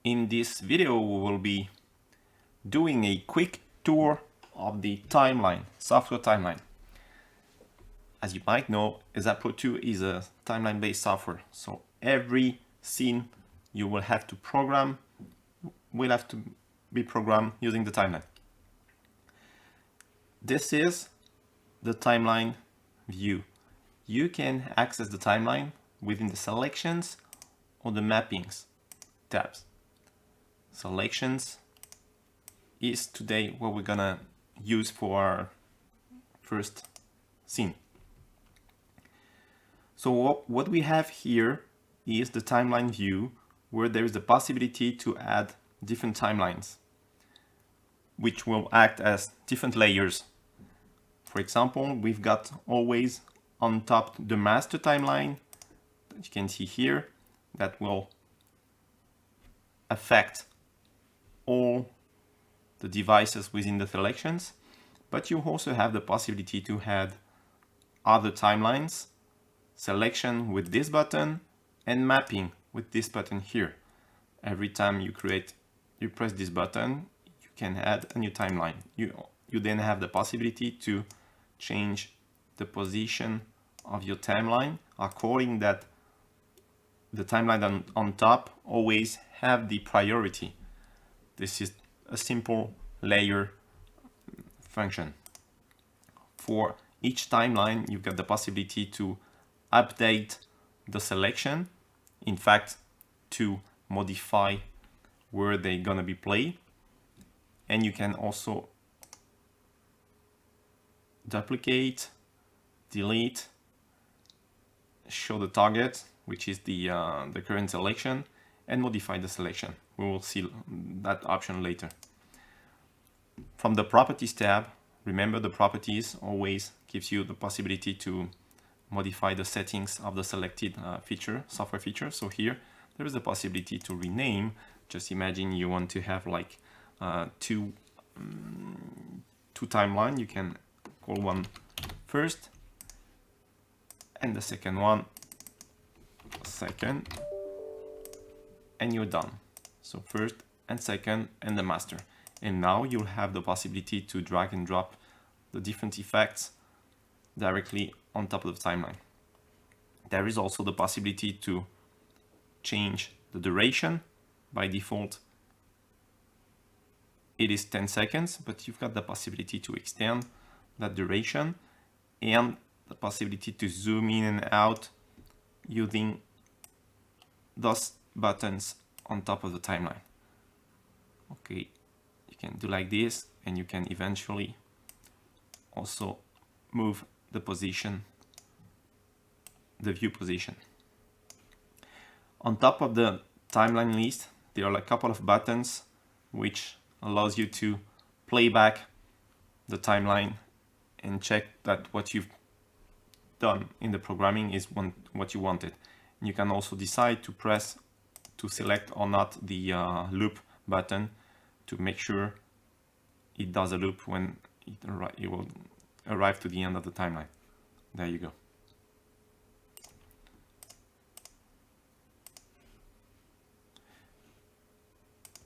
In this video, we will be doing a quick tour of the timeline, software timeline. As you might know, ASAP Pro 2 is a timeline-based software. So every scene you will have to program will have to be programmed using the timeline. This is the timeline view. You can access the timeline within the selections or the mappings tabs. Selections is today what we're gonna use for our first scene. So what we have here is the timeline view, where there is the possibility to add different timelines, which will act as different layers. For example, we've got always on top the master timeline that you can see here that will affect all the devices within the selections, but you also have the possibility to add other timelines, selection with this button and mapping with this button here. Every time you press this button, you can add a new timeline. You then have the possibility to change the position of your timeline according that the timeline on top always have the priority. This is a simple layer function. For each timeline, you've got the possibility to update the selection, in fact, to modify where they're gonna be played. And you can also duplicate, delete, show the target, which is the current selection, and modify the selection. We will see that option later. From the properties tab, remember the properties always gives you the possibility to modify the settings of the selected software feature. So here there is a possibility to rename. Just imagine you want to have like two timeline. You can call one first and the second one second, and you're done. So first and second and the master. And now you'll have the possibility to drag and drop the different effects directly on top of the timeline. There is also the possibility to change the duration. By default, it is 10 seconds, but you've got the possibility to extend that duration and the possibility to zoom in and out using those buttons on top of the timeline. Okay, you can do like this, and you can eventually also move the position, the view position. On top of the timeline list, there are a couple of buttons which allows you to play back the timeline and check that what you've done in the programming is what you wanted. And you can also decide to select or not the loop button to make sure it does a loop when it will arrive to the end of the timeline. There you go.